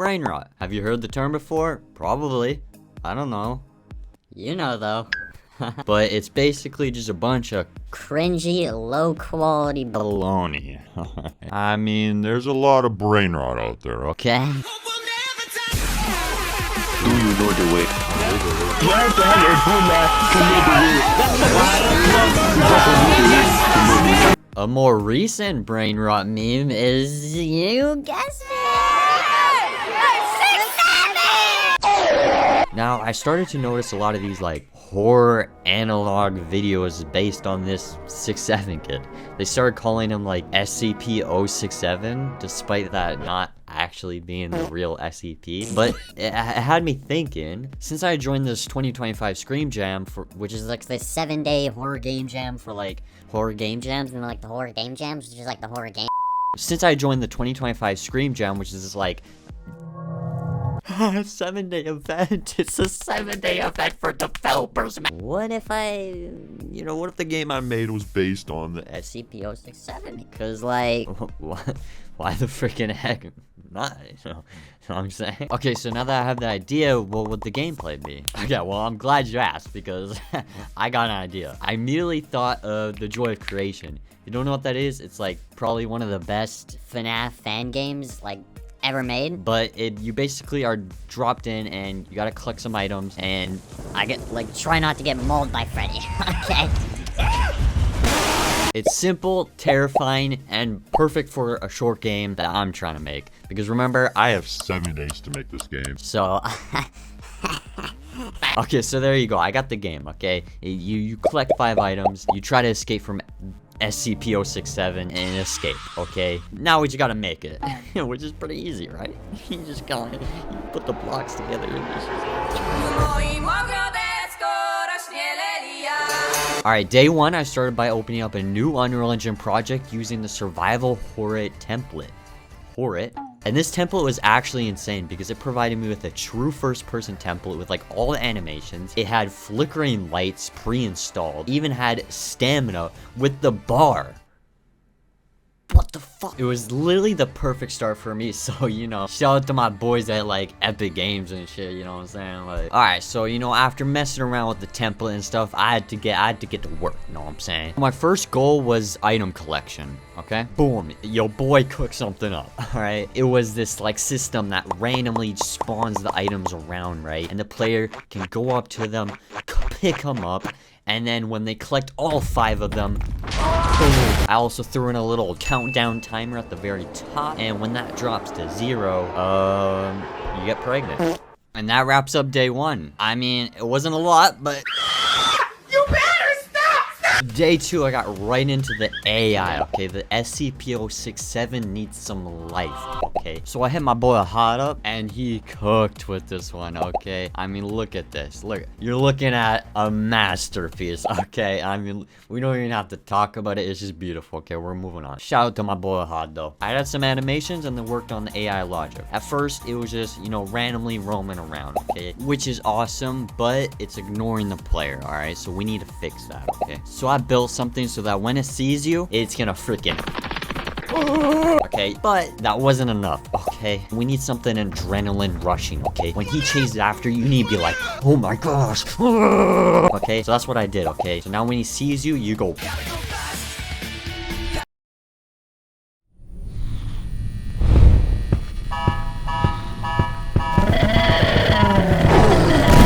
brain rot. Have you heard the term before? Probably. I don't know. You know though. But it's basically just a bunch of Cringy, low quality baloney. I mean, there's a lot of brain rot out there, okay? okay? Do you know the way? A more recent brain rot meme is You guessed it! now I started to notice a lot of these like horror analog videos based on this 6'7" kid. They started calling him like SCP-067 despite that not actually being the real SCP. But it had me thinking, since I joined this 2025 Scream Jam, which is like The 7-day horror game jam for like horror game jams, and like the horror game jams, which is like the horror game. since I joined the 2025 Scream Jam, which is this like 7-day event. It's a 7-day event for developers. What if You know, what if the game I made was based on the SCP-067? Because like, what? Why the freaking heck not? You know what I'm saying? Okay, so now that I have the idea, what would the gameplay be? Okay, well, I'm glad you asked because I got an idea. I immediately thought of the Joy of Creation. You don't know what that is? It's like probably one of the best FNAF fan games like ever made. but you basically are dropped in and you gotta collect some items and I get like try not to get mauled by Freddy. Okay. it's simple, terrifying, and perfect for a short game that I'm trying to make. Because remember, I have 7 days to make this game. so okay, so there you go. I got the game, okay? You collect 5 items, you try to escape from SCP-067 and escape, okay? Now we just gotta make it, which is pretty easy, right? You just gotta put the blocks together and just... Alright, day 1, I started by opening up a new Unreal Engine project using the Survival Horror template. Horror? And this template was actually insane because it provided me with a true first-person template with like all the animations. It had flickering lights pre-installed. Even had stamina with the bar. What the fuck? It was literally the perfect start for me. So, you know, shout out to my boys at like Epic Games and shit, you know what I'm saying? Like, alright, so you know, after messing around with the template and stuff, I had to get to work, you know what I'm saying? My first goal was item collection, okay? Boom, yo boy cooked something up, alright? It was this like system that randomly spawns the items around, right? And the player can go up to them, pick them up, and then when they collect all 5 of them, I also threw in a little countdown timer at the very top, and when that drops to 0, you get pregnant. And that wraps up day 1. I mean, it wasn't a lot, but... You better stop! Day 2, I got right into the AI, okay? The SCP-067 needs some life, okay? So I hit my boy hot up, and he cooked with this one, okay? I mean, look at this. Look, you're looking at a masterpiece, okay? I mean, we don't even have to talk about it. It's just beautiful, okay? We're moving on. Shout out to my boy hot, though. I had some animations, and then worked on the AI logic. At first, it was just, you know, randomly roaming around, okay? Which is awesome, but it's ignoring the player, alright? So we need to fix that, okay? So I built something so that when it sees you, it's gonna freaking... Okay, but that wasn't enough, okay? We need something adrenaline rushing, okay? When he chases after you, you need to be like, oh my gosh. Okay, so that's what I did, okay? So now when he sees you, you go...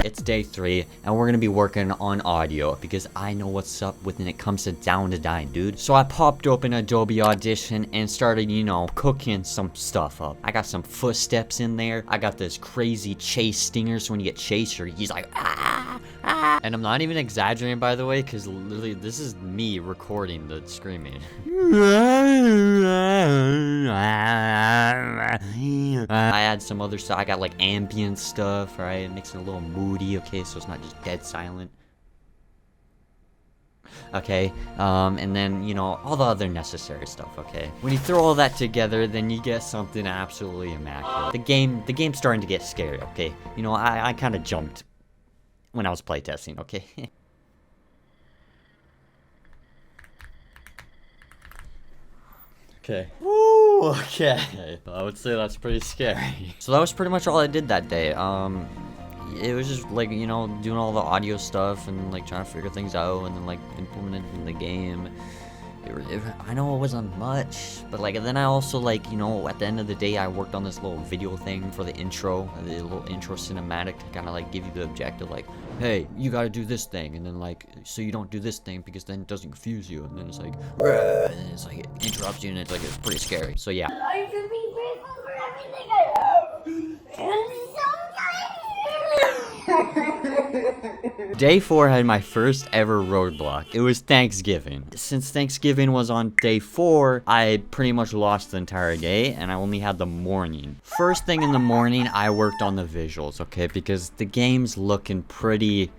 It's day 3, and we're gonna be working on audio because I know what's up when it comes to Down to Die, dude. So I popped open Adobe Audition and started, you know, cooking some stuff up. I got some footsteps in there. I got this crazy chase stinger, so when you get chased, he's like, ah, ah. And I'm not even exaggerating, by the way, because literally this is me recording the screaming. I had some other stuff. I got like ambient stuff, right? It makes it a little moody, okay? So it's not just dead silent. Okay, and then, you know, all the other necessary stuff, okay? When you throw all that together, then you get something absolutely immaculate. The game's starting to get scary, okay? You know, I kind of jumped when I was playtesting, okay? Okay. Woo! Okay. I would say that's pretty scary. So that was pretty much all I did that day. It was just like, you know, doing all the audio stuff and like trying to figure things out and then like implementing the game. I know it wasn't much, but like then I also like, you know, at the end of the day I worked on this little video thing for the little intro cinematic to kind of like give you the objective, like, hey, you gotta do this thing, and then like, so you don't do this thing because then it doesn't confuse you, and then it's like, and then it's like it interrupts you, and it's like it's pretty scary. So yeah. I should be grateful for everything I have. I'm so Day 4 had my first ever roadblock. It was Thanksgiving. Since Thanksgiving was on day 4, I pretty much lost the entire day, and I only had the morning. First thing in the morning, I worked on the visuals, okay? Because the game's looking pretty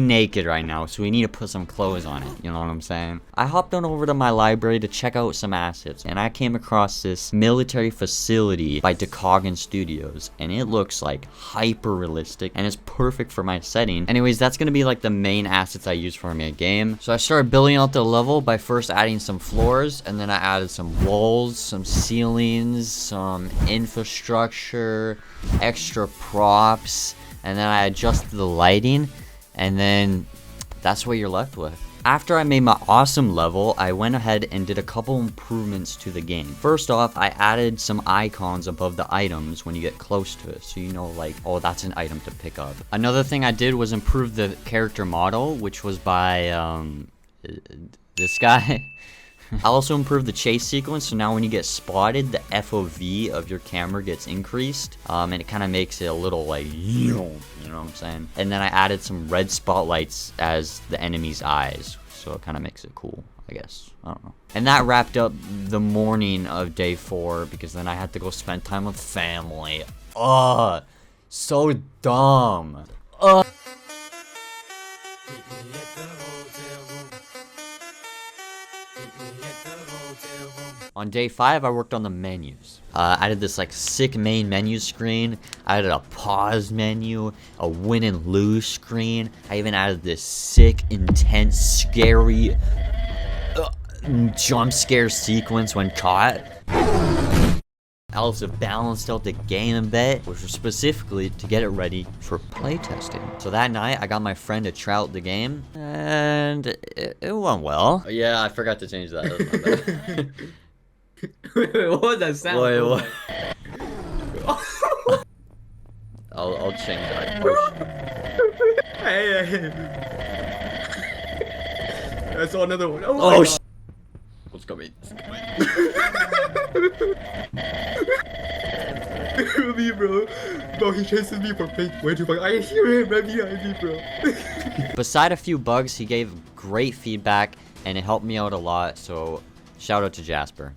naked right now, so we need to put some clothes on it, you know what I'm saying? I hopped on over to my library to check out some assets, and I came across this military facility by Decoggin Studios, and it looks like hyper realistic, and it's perfect for my setting. Anyways, that's gonna be like the main assets I use for my game. So I started building out the level by first adding some floors, and then I added some walls, some ceilings, some infrastructure, extra props, and then I adjusted the lighting. And then that's what you're left with. After I made my awesome level, I went ahead and did a couple improvements to the game. First off, I added some icons above the items when you get close to it, so you know like, oh, that's an item to pick up. Another thing I did was improve the character model, which was by this guy. I also improved the chase sequence, so now when you get spotted, the FOV of your camera gets increased, and it kind of makes it a little like, you know what I'm saying? And then I added some red spotlights as the enemy's eyes, so it kind of makes it cool, I guess. I don't know. And that wrapped up the morning of day 4, because then I had to go spend time with family. Ugh, so dumb. Ugh. On day 5, I worked on the menus. I did this like sick main menu screen. I added a pause menu, a win and lose screen. I even added this sick, intense, scary jump scare sequence when caught. I also balanced out the game a bit, which was specifically to get it ready for playtesting. So that night, I got my friend to try out the game, and it went well. Yeah, I forgot to change that. That's my bad. Wait, what was that sound? Wait, what? I'll change that. Hey. I saw another one. Oh, sh**. What's coming? Me, bro. Bro, he chases me for fake. Where'd you fuck? I hear him right behind me, bro. Beside a few bugs, he gave great feedback, and it helped me out a lot, so shout out to Jasper.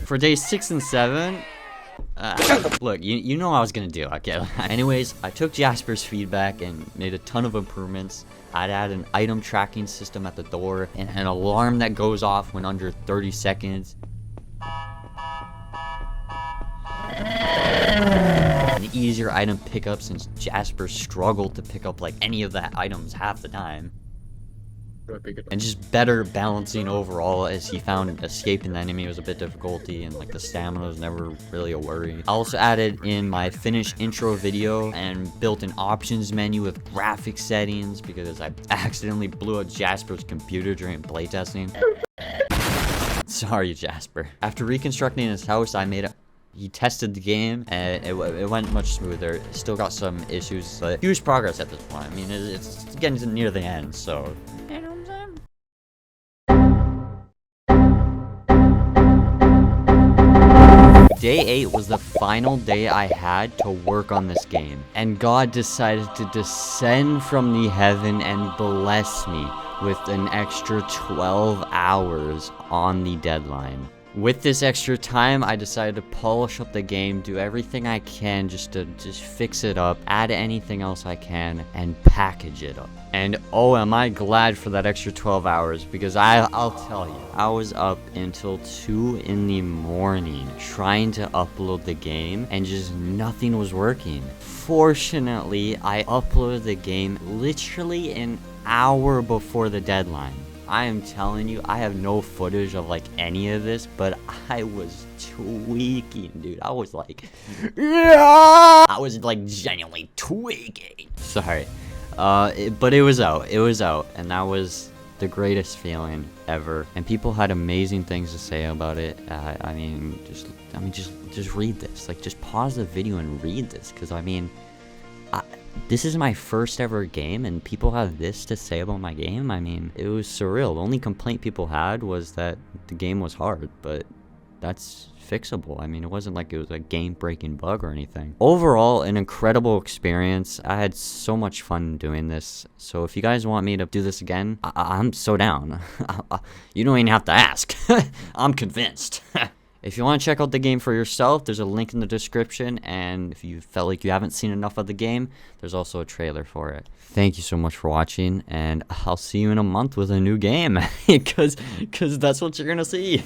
For days 6 and 7, look, you know what I was gonna do, okay? Anyways, I took Jasper's feedback and made a ton of improvements. I'd add an item tracking system at the door and an alarm that goes off when under 30 seconds. An easier item pickup since Jasper struggled to pick up like any of the items half the time. And just better balancing overall, as he found escaping the enemy was a bit difficulty, and like the stamina was never really a worry. I also added in my finished intro video and built an options menu with graphic settings because I accidentally blew up Jasper's computer during playtesting. Sorry, Jasper. After reconstructing his house, he tested the game, and it went much smoother. It still got some issues, but huge progress at this point. I mean, it's getting near the end, so. Day 8 was the final day I had to work on this game, and God decided to descend from the heaven and bless me with an extra 12 hours on the deadline. with this extra time, I decided to polish up the game, do everything I can just to fix it up, add anything else I can, and package it up. And oh, am I glad for that extra 12 hours, because I'll tell you, I was up until 2 in the morning trying to upload the game, and just nothing was working. Fortunately, I uploaded the game literally an hour before the deadline. I am telling you, I have no footage of like any of this, but I was tweaking, dude. I was like, yeah! I was like genuinely tweaking. Sorry. But it was out. It was out. And that was the greatest feeling ever. And people had amazing things to say about it. I mean, just read this. Like, just pause the video and read this. Because, I mean, this is my first ever game, and people have this to say about my game. I mean, it was surreal. The only complaint people had was that the game was hard, but that's fixable. I mean, it wasn't like it was a game-breaking bug or anything. Overall, an incredible experience. I had so much fun doing this. So if you guys want me to do this again, I'm so down. You don't even have to ask. I'm convinced. If you want to check out the game for yourself, there's a link in the description, and if you felt like you haven't seen enough of the game, there's also a trailer for it. Thank you so much for watching, and I'll see you in a month with a new game, because that's what you're gonna see.